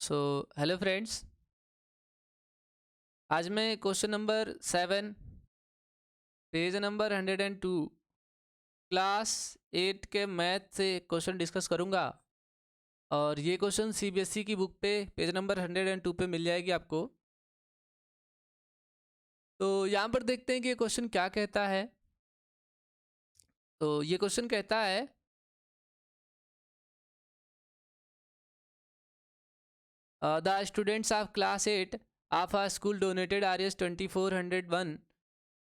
So hello friends. आज मैं question number 7 page number 102 class 8 के मैथ से क्वेश्चन डिस्कस करूंगा। और ये क्वेश्चन सीबीएसई की बुक पे पेज नंबर 102 पे मिल जाएगी आपको। तो यहाँ पर देखते हैं कि ये क्वेश्चन क्या कहता है। तो ये क्वेश्चन कहता है the students of class 8 of a school donated RS 2401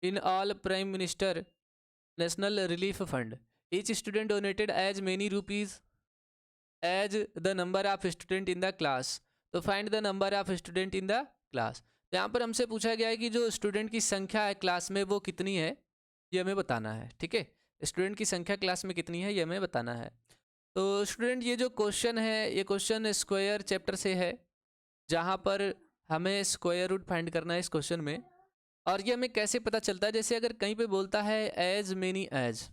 in all Prime Minister National Relief Fund. Each student donated as many rupees as the number of student in the class. तो find the number of student in the class. तो यहाँ पर हमसे पूछा गया है कि जो स्टूडेंट की संख्या है क्लास में वो कितनी है, ये हमें बताना है। ठीक है, स्टूडेंट की संख्या क्लास में कितनी है ये हमें बताना है। तो स्टूडेंट ये जो क्वेश्चन है ये क्वेश्चन स्क्वायर चैप्टर से है, जहाँ पर हमें स्क्वायर रूट फाइंड करना है इस क्वेश्चन में। और ये हमें कैसे पता चलता है, जैसे अगर कहीं पे बोलता है एज मेनी एज,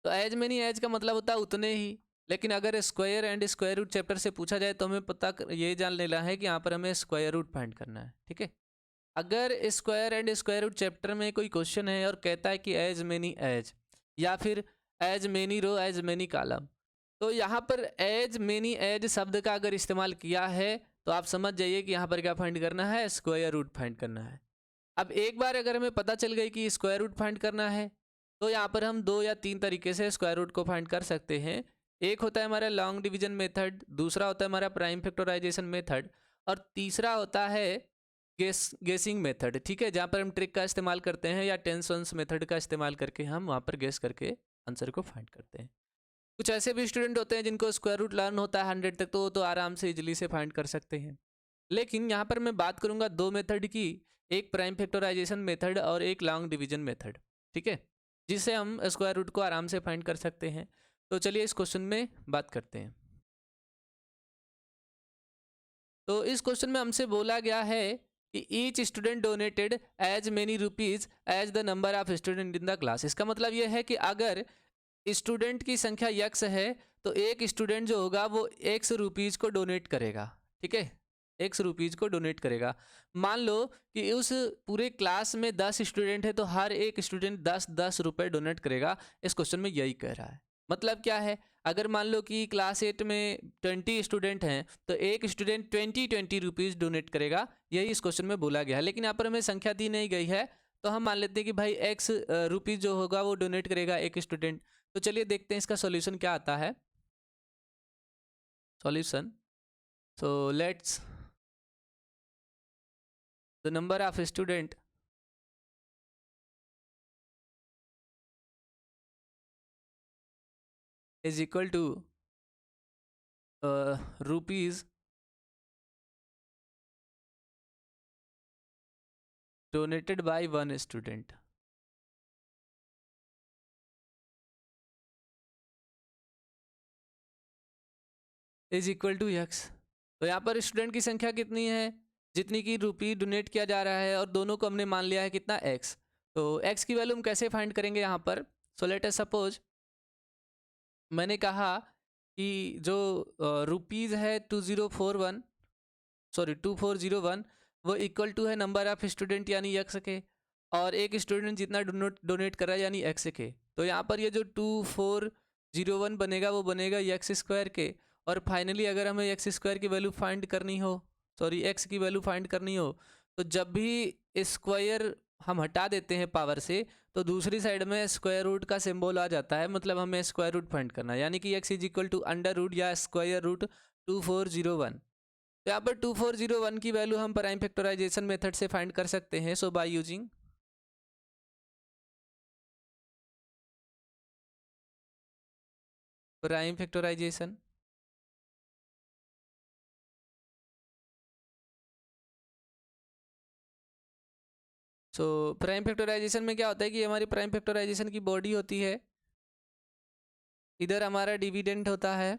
तो एज मेनी एज का मतलब होता है उतने ही। लेकिन अगर square and square root chapter से पूछा जाए तो हमें ये जान लेना है कि यहाँ पर हमें स्क्वायर रूट फाइंड करना है। ठीक है, अगर square and square root chapter में कोई क्वेश्चन है और कहता है कि एज मेनी एज या फिर एज मेनी रो एज मेनी कॉलम, तो यहाँ पर एज मेनी एज शब्द का अगर इस्तेमाल किया है तो आप समझ जाइए कि यहाँ पर क्या फाइंड करना है, स्क्वायर रूट फाइंड करना है। अब एक बार अगर हमें पता चल गई कि स्क्वायर रूट फाइंड करना है तो यहाँ पर हम 2 या 3 तरीके से स्क्वायर रूट को फाइंड कर सकते हैं। एक होता है हमारा लॉन्ग डिवीजन मेथड, दूसरा होता है हमारा प्राइम फैक्टराइजेशन मेथड, और तीसरा होता है गेसिंग मेथड। ठीक है, जहाँ पर हम ट्रिक का इस्तेमाल करते हैं या टेंस मेथड का इस्तेमाल करके हम वहाँ पर गेस करके आंसर को फाइंड करते हैं। कुछ ऐसे भी स्टूडेंट होते हैं जिनको स्क्वायर रूट लर्न होता है 100 तक, तो वो तो आराम से इजिली से फाइंड कर सकते हैं। लेकिन यहाँ पर मैं बात करूँगा 2 मेथड की, एक प्राइम फैक्टराइजेशन मेथड और एक लॉन्ग डिवीजन मेथड। ठीक है, जिससे हम स्क्वायर रूट को आराम से फाइंड कर सकते हैं। तो चलिए इस क्वेश्चन में बात करते हैं। तो इस क्वेश्चन में हमसे बोला गया है कि each student donated as many rupees as the number of student in the class. इसका मतलब यह है कि अगर स्टूडेंट की संख्या यक्स है तो एक स्टूडेंट जो होगा वो एक्स रुपीज़ को डोनेट करेगा। ठीक है, एक्स रुपीज़ को डोनेट करेगा। मान लो कि उस पूरे क्लास में 10 स्टूडेंट है तो हर एक स्टूडेंट 10-10 रुपये डोनेट करेगा। इस क्वेश्चन में यही कह रहा है। मतलब क्या है, अगर मान लो कि क्लास 8 में 20 स्टूडेंट हैं तो एक स्टूडेंट 20 रुपीज़ डोनेट करेगा, यही इस क्वेश्चन में बोला गया है। लेकिन यहाँ पर हमें संख्या दी नहीं गई है तो हम मान लेते हैं कि भाई एक्स रुपीज़ जो होगा वो डोनेट करेगा एक स्टूडेंट। तो चलिए देखते हैं इसका सॉल्यूशन क्या आता है। Solution, so let's the number of student is equal to rupees donated by one student is equal to X. तो यहाँ पर स्टूडेंट की संख्या कितनी है, जितनी की रुपी डोनेट किया जा रहा है, और दोनों को हमने मान लिया है कितना, एक्स। तो एक्स की वैल्यू हम कैसे फाइंड करेंगे यहाँ पर। सो लेट अस सपोज मैंने कहा कि जो रुपीज़ है 2041 सॉरी 2401 वो इक्वल टू है नंबर ऑफ स्टूडेंट यानी एक्स के, और एक स्टूडेंट जितना डोनेट कर रहा है यानी एक्स के। तो यहाँ पर ये जो 2401 बनेगा वो बनेगा एक्स स्क्वायर के। और फाइनली अगर हमें एक्स स्क्वायर की वैल्यू फाइंड करनी हो, सॉरी एक्स की वैल्यू फाइंड करनी हो, तो जब भी स्क्वायर हम हटा देते हैं पावर से तो दूसरी साइड में स्क्वायर रूट का सिंबल आ जाता है। मतलब हमें स्क्वायर रूट फाइंड करना है, यानी कि x is equal to under root या स्क्वायर रूट 2401। तो यहाँ पर 2401 की वैल्यू हम प्राइम फैक्टराइजेशन मेथड से फाइंड कर सकते हैं। So by using prime factorisation, so prime factorisation में क्या होता है कि हमारी प्राइम फैक्टराइजेशन की बॉडी होती है, इधर हमारा डिविडेंड होता है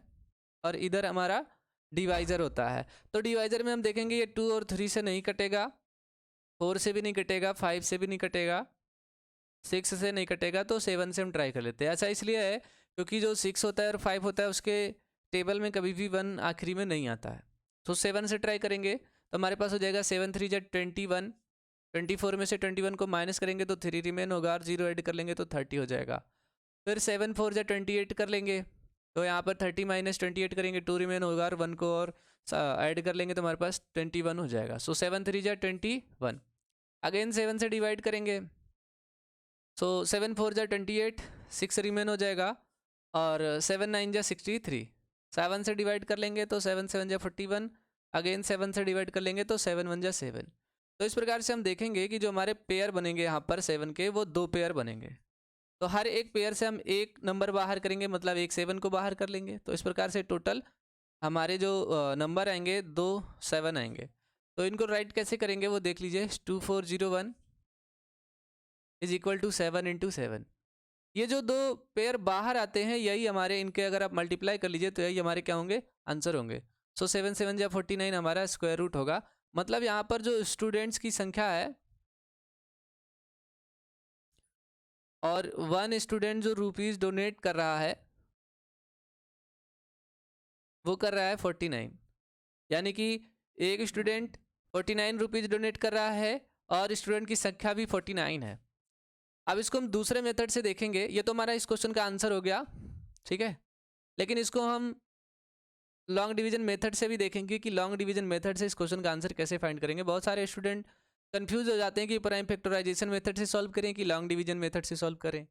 और इधर हमारा डिवाइज़र होता है। तो डिवाइज़र में हम देखेंगे ये 2 और 3 से नहीं कटेगा, 4 से भी नहीं कटेगा, 5 से भी नहीं कटेगा, 6 से नहीं कटेगा, तो 7 से हम ट्राई कर लेते हैं। ऐसा इसलिए है क्योंकि जो 6 होता है और 5 होता है उसके टेबल में कभी भी 1 आखिरी में नहीं आता है। तो 7 से ट्राई करेंगे तो हमारे पास हो जाएगा 7 3 जा 21, 24 में से 21 को माइनस करेंगे तो 3 रिमेन होगा, और 0 ऐड कर लेंगे तो 30 हो जाएगा। फिर 7 4 जा 28 कर लेंगे तो यहाँ पर 30 माइनस 28 करेंगे, 2 रिमेन होगा, और 1 को और ऐड कर लेंगे तो हमारे पास 21 हो जाएगा। सो 7 3 जा 21, अगेन 7 से डिवाइड करेंगे, सो 7 4 जा 28, 6 रिमेन हो जाएगा, और 7 9 जा 63, 7 से डिवाइड कर लेंगे तो 7 7 जा 41, अगेन 7 से डिवाइड कर लेंगे तो 7 1 जा 7। तो इस प्रकार से हम देखेंगे कि जो हमारे पेयर बनेंगे यहाँ पर 7 के, वो 2 पेयर बनेंगे। तो हर एक पेयर से हम एक नंबर बाहर करेंगे, मतलब एक 7 को बाहर कर लेंगे। तो इस प्रकार से टोटल हमारे जो नंबर आएंगे 2 7 आएंगे। तो इनको राइट कैसे करेंगे वो देख लीजिए। 2401 इज इक्वल टू 7 इंटू 7। ये जो 2 पेयर बाहर आते हैं यही हमारे, इनके अगर आप मल्टीप्लाई कर लीजिए तो यही हमारे क्या होंगे, आंसर होंगे। सो 7 7 जा 49 हमारा स्क्वायर रूट होगा। मतलब यहाँ पर जो स्टूडेंट्स की संख्या है और 1 स्टूडेंट जो रुपीज़ डोनेट कर रहा है वो कर रहा है 49, यानी कि एक स्टूडेंट 49 रुपीज़ डोनेट कर रहा है और स्टूडेंट की संख्या भी 49 है। अब इसको हम दूसरे मेथड से देखेंगे। ये तो हमारा इस क्वेश्चन का आंसर हो गया, ठीक है। लेकिन इसको हम लॉन्ग डिवीजन मेथड से भी देखेंगे कि लॉन्ग डिवीजन मेथड से इस क्वेश्चन का आंसर कैसे फाइंड करेंगे। बहुत सारे स्टूडेंट कंफ्यूज हो जाते हैं कि प्राइम फैक्टराइजेशन मेथड से सॉल्व करें कि लॉन्ग डिवीजन मेथड से सॉल्व करें।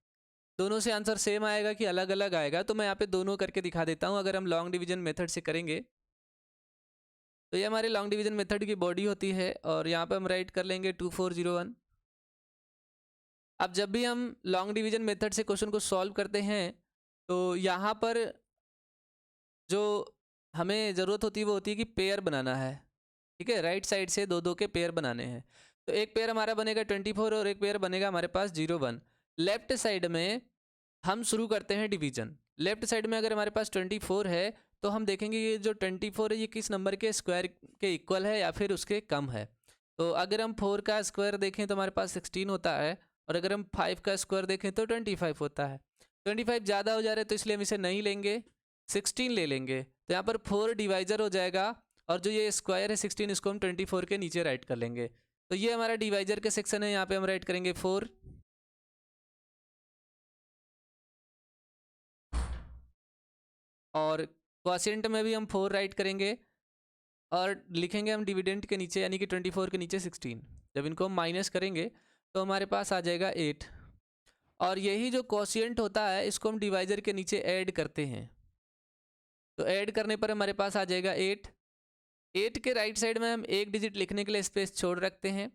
दोनों से आंसर सेम आएगा कि अलग अलग आएगा, तो मैं यहाँ पे दोनों करके दिखा देता हूँ। अगर हम लॉन्ग डिवीजन मेथड से करेंगे तो ये हमारे लॉन्ग डिवीजन मेथड की बॉडी होती है, और यहाँ पे हम राइट कर लेंगे 2401। अब जब भी हम लॉन्ग डिवीजन मेथड से क्वेश्चन को सॉल्व करते हैं तो यहाँ पर जो हमें ज़रूरत होती है वो होती है कि पेयर बनाना है, ठीक है। राइट साइड से 2 2 के पेयर बनाने हैं। तो एक पेयर हमारा बनेगा 24 और एक पेयर बनेगा हमारे पास 01। लेफ्ट साइड में हम शुरू करते हैं डिवीजन। लेफ्ट साइड में अगर हमारे पास 24 है तो हम देखेंगे ये जो 24 है ये किस नंबर के स्क्वायर के इक्वल है या फिर उसके कम है। तो अगर हम 4 का स्क्वायर देखें तो हमारे पास 16 होता है, और अगर हम 5 का स्क्वायर देखें तो 25 होता है। 25 ज़्यादा हो जा रहा है तो इसलिए हम इसे नहीं लेंगे, 16 ले लेंगे। तो यहाँ पर 4 डिवाइजर हो जाएगा, और जो ये स्क्वायर है 16 इसको हम 24 के नीचे राइट कर लेंगे। तो ये हमारा डिवाइजर के सेक्शन है, यहाँ पे हम राइट करेंगे 4, और क्वोशिएंट में भी हम 4 राइट करेंगे, और लिखेंगे हम डिविडेंड के नीचे यानी कि 24 के नीचे 16। जब इनको हम माइनस करेंगे तो हमारे पास आ जाएगा 8, और यही जो क्वोशिएंट होता है इसको हम डिवाइजर के नीचे ऐड करते हैं। तो ऐड करने पर हमारे पास आ जाएगा 8। 8 के राइट साइड में हम एक डिजिट लिखने के लिए स्पेस छोड़ रखते हैं।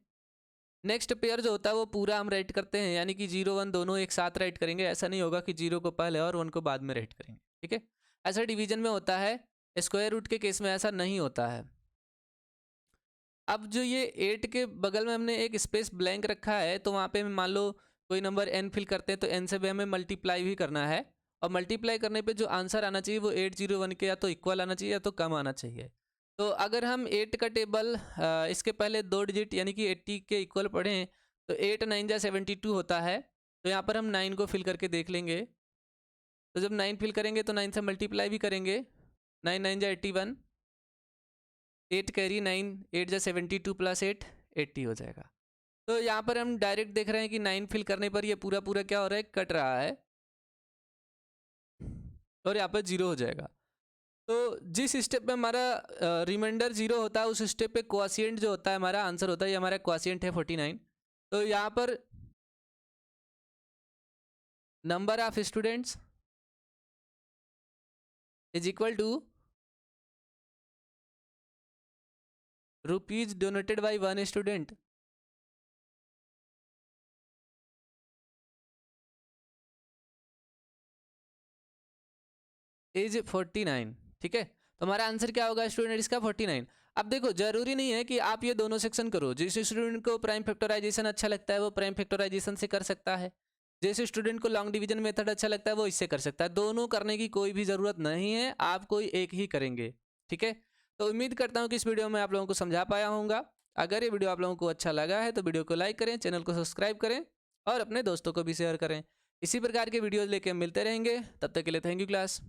नेक्स्ट पेयर जो होता है वो पूरा हम राइट करते हैं, यानी कि 0 1 दोनों एक साथ राइट करेंगे। ऐसा नहीं होगा कि 0 को पहले और 1 को बाद में राइट करेंगे, ठीक है। ऐसा डिवीजन में होता है, स्क्वायर रूट के केस में ऐसा नहीं होता है। अब जो ये 8 के बगल में हमने एक स्पेस ब्लैंक रखा है, तो वहाँ पे मान लो कोई नंबर n फिल करते हैं तो n से भी हमें मल्टीप्लाई भी करना है, और मल्टीप्लाई करने पे जो आंसर आना चाहिए वो 801 के या तो इक्वल आना चाहिए या तो कम आना चाहिए। तो अगर हम 8 का टेबल इसके पहले 2 डिजिट यानी कि 80 के इक्वल पढ़ें तो 8 9 जा 72 होता है। तो यहाँ पर हम 9 को फिल करके देख लेंगे। तो जब 9 फिल करेंगे तो 9 से मल्टीप्लाई भी करेंगे, 9 9 जा 81, 8 कैरी 9, 8 जा 72 प्लस 8 80 हो जाएगा। तो यहाँ पर हम डायरेक्ट देख रहे हैं कि 9 फिल करने पर ये पूरा पूरा क्या हो रहा है, कट रहा है, और यहाँ पर 0 हो जाएगा। तो जिस स्टेप पे हमारा रिमाइंडर 0 होता है उस स्टेप पे क्वोशिएंट जो होता है हमारा आंसर होता है, ये हमारा क्वोशिएंट है 49। तो यहाँ पर number of students is equal to rupees donated by 1 student is 49, ठीक है। तो हमारा आंसर क्या होगा स्टूडेंट इसका 49। अब देखो जरूरी नहीं है कि आप ये दोनों सेक्शन करो। जिस स्टूडेंट को प्राइम फैक्टराइजेशन अच्छा लगता है वो प्राइम फैक्टराइजेशन से कर सकता है, जैसे स्टूडेंट को लॉन्ग डिवीजन मेथड अच्छा लगता है वो इससे कर सकता है। दोनों करने की कोई भी ज़रूरत नहीं है, आप कोई एक ही करेंगे, ठीक है। तो उम्मीद करता हूँ कि इस वीडियो में आप लोगों को समझा पाया होऊंगा। अगर ये वीडियो आप लोगों को अच्छा लगा है तो वीडियो को लाइक करें, चैनल को सब्सक्राइब करें और अपने दोस्तों को भी शेयर करें। इसी प्रकार के वीडियोज़ लेके मिलते रहेंगे, तब तक के लिए थैंक यू क्लास।